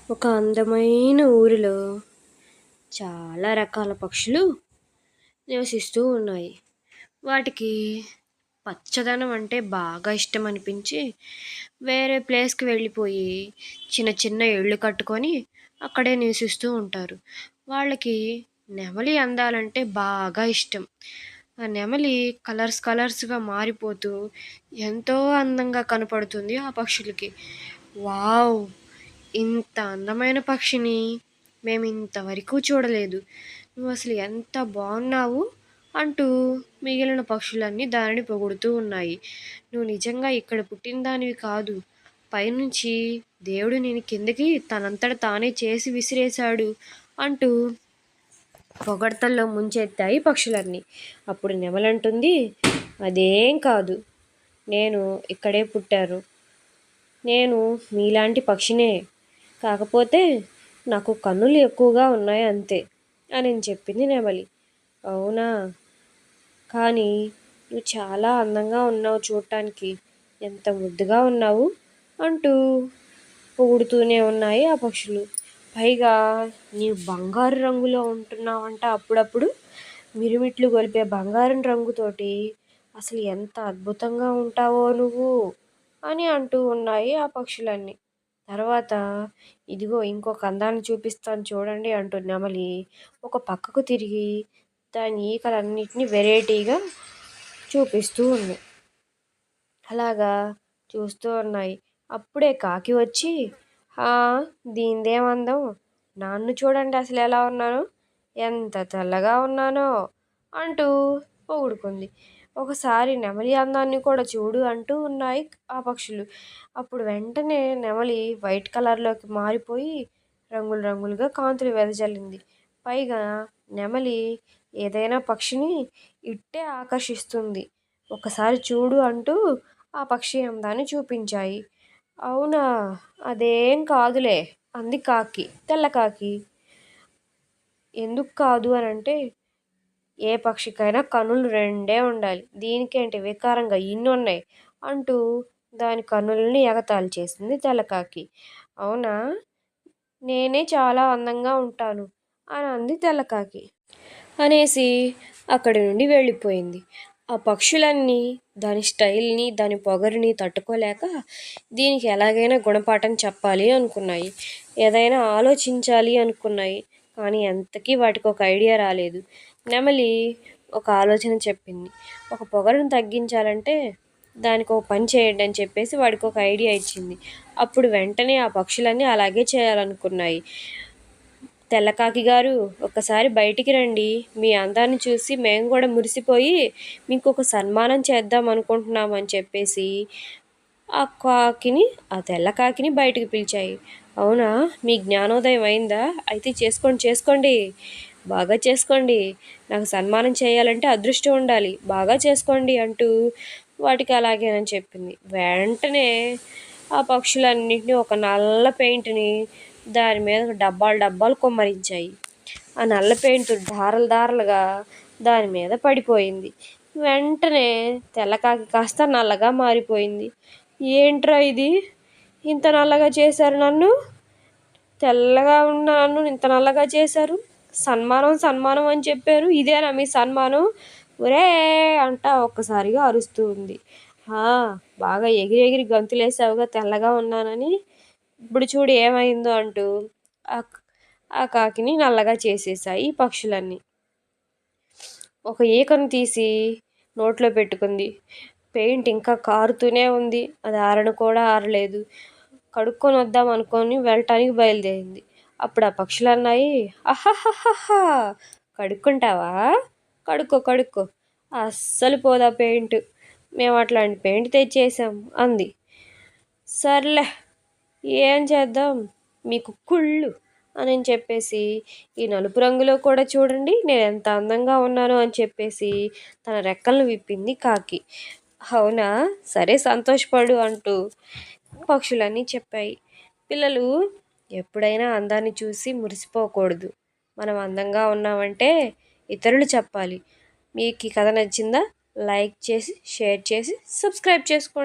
ఒక అందమైన ఊరిలో చాలా రకాల పక్షులు నివసిస్తూ ఉన్నాయి. వాటికి పచ్చదనం అంటే బాగా ఇష్టం అనిపించి వేరే ప్లేస్కి వెళ్ళిపోయి చిన్న చిన్న ఇళ్ళు కట్టుకొని అక్కడే నివసిస్తూ ఉంటారు. వాళ్ళకి నెమలి అందాలంటే బాగా ఇష్టం. ఆ నెమలి కలర్స్గా మారిపోతూ ఎంతో అందంగా కనపడుతుంది ఆ పక్షులకి. వావ్! ఇంత అందమైన పక్షిని మేము ఇంతవరకు చూడలేదు. నువ్వు అసలు ఎంత బాగున్నావు అంటూ మిగిలిన పక్షులన్నీ దానిని పొగుడుతూ ఉన్నాయి. నువ్వు నిజంగా ఇక్కడ పుట్టిన దానివి కాదు, పైనుంచి దేవుడు నేను కిందకి తనంతట తానే చేసి విసిరేశాడు అంటూ పొగడ్తల్లో ముంచెత్తాయి పక్షులన్నీ. అప్పుడు నెమలంటుంది, అదేం కాదు, నేను ఇక్కడే పుట్టాను, నేను మీలాంటి పక్షినే, కాకపోతే నాకు కన్నులు ఎక్కువగా ఉన్నాయి అంతే అని చెప్పింది నెమలి. అవునా, కానీ నువ్వు చాలా అందంగా ఉన్నావు, చూడటానికి ఎంత ముద్దుగా ఉన్నావు అంటూ పొగుడుతూనే ఉన్నాయి ఆ పక్షులు. పైగా నీవు బంగారు రంగులో ఉంటున్నావంట, అప్పుడప్పుడు మిరుమిట్లు గొలిపే బంగారం రంగుతోటి అసలు ఎంత అద్భుతంగా ఉంటావో నువ్వు అని అంటూ ఉన్నాయి ఆ పక్షులన్నీ. తర్వాత ఇదిగో ఇంకొక అందాన్ని చూపిస్తాను చూడండి అంటూ నెమలి ఒక పక్కకు తిరిగి దాని ఈకలన్నిటినీ వెరైటీగా చూపిస్తూ ఉంది. అలాగా చూస్తూ ఉన్నాయి. అప్పుడే కాకి వచ్చి, దీనిదేమందం, నన్ను చూడండి అసలు ఎలా ఉన్నానో, ఎంత తెల్లగా ఉన్నానో అంటూ పొగుడుకుంది. ఒకసారి నెమలి అందాన్ని కూడా చూడు అంటూ ఉన్నాయి ఆ పక్షులు. అప్పుడు వెంటనే నెమలి వైట్ కలర్లోకి మారిపోయి రంగులుగా కాంతులు వెదజల్లింది. పైగా నెమలి ఏదైనా పక్షిని ఇట్టే ఆకర్షిస్తుంది, ఒకసారి చూడు అంటూ ఆ పక్షి అందాన్ని చూపించాయి. అవునా, అదేం కాదులే అంది కాకి, తెల్ల కాకి. ఎందుకు కాదు అని అంటే, ఏ పక్షికైనా కన్నులు రెండే ఉండాలి, దీనికేంటి వికారంగా ఇన్ని ఉన్నాయి అంటూ దాని కన్నులని ఎగతాళి చేసింది తెల్లకాకి. అవునా, నేనే చాలా అందంగా ఉంటాను అని అంది తెల్లకాకి. అనేసి అక్కడి నుండి వెళ్ళిపోయింది. ఆ పక్షులన్నీ దాని స్టైల్ని దాని పొగరుని తట్టుకోలేక దీనికి ఎలాగైనా గుణపాఠం చెప్పాలి అనుకున్నాయి, ఏదైనా ఆలోచించాలి అనుకున్నాయి. కానీ ఎంతకీ వాటికి ఒక ఐడియా రాలేదు. నెమలి ఒక ఆలోచన చెప్పింది. ఒక పొగరును తగ్గించాలంటే దానికి ఒక పని చేయండి అని చెప్పేసి వాడికి ఒక ఐడియా ఇచ్చింది. అప్పుడు వెంటనే ఆ పక్షులన్నీ అలాగే చేయాలనుకున్నాయి. తెల్లకాకి గారు, ఒక్కసారి బయటికి రండి, మీ అందాన్ని చూసి మేము కూడా మురిసిపోయి మీకు ఒక సన్మానం చేద్దాం అనుకుంటున్నామని చెప్పేసి ఆ తెల్లకాకిని బయటికి పిలిచాయి. అవునా, మీ జ్ఞానోదయం అయిందా, అయితే చేసుకోండి, బాగా చేసుకోండి, నాకు సన్మానం చేయాలంటే అదృష్టం ఉండాలి, బాగా చేసుకోండి అంటూ వాటికి అలాగేనని చెప్పింది. వెంటనే ఆ పక్షులన్నింటినీ ఒక నల్ల పెయింట్ని దాని మీద డబ్బాలు కుమ్మరించాయి. ఆ నల్ల పెయింట్ దారలుగా దాని మీద పడిపోయింది. వెంటనే తెల్లకాకి కాస్త నల్లగా మారిపోయింది. ఏంట్రా ఇది, ఇంత నల్లగా చేశారు నన్ను, తెల్లగా ఉన్న నన్ను ఇంత నల్లగా చేశారు, సన్మానం అని చెప్పారు, ఇదేనా మీ సన్మానం, ఒరే అంట ఒక్కసారిగా అరుస్తూ ఉంది. బాగా ఎగిరి గంతులేసావుగా తెల్లగా ఉన్నానని, ఇప్పుడు చూడు ఏమైందో అంటూ ఆ కాకిని నల్లగా చేసేసాయి పక్షులన్నీ. ఒక ఈకను తీసి నోట్లో పెట్టుకుంది. పెయింట్ ఇంకా కారుతూనే ఉంది, అది కూడా ఆరలేదు. కడుక్కొని వద్దాం అనుకొని వెళ్ళటానికి బయలుదేరింది. అప్పుడు ఆ పక్షులు అన్నాయి, అహహహహా, కడుక్కుంటావా, కడుక్కో, అస్సలు పోదా పెయింట్, మేము అట్లాంటి పెయింట్ తెచ్చేసాం అంది. సర్లే, ఏం చేద్దాం, మీకు కుళ్ళు అని చెప్పేసి ఈ నలుపు రంగులో కూడా చూడండి నేను ఎంత అందంగా ఉన్నానో అని చెప్పేసి తన రెక్కలను విప్పింది కాకి. అవునా, సరే సంతోషపడు అంటూ పక్షులన్నీ చెప్పాయి. పిల్లలు ఎప్పుడైనా అందాన్ని చూసి మురిసిపోకూడదు, మనం అందంగా ఉన్నామంటే ఇతరులు చెప్పాలి. మీకు ఈ కథ నచ్చిందా, లైక్ చేసి షేర్ చేసి సబ్స్క్రైబ్ చేసుకోండి.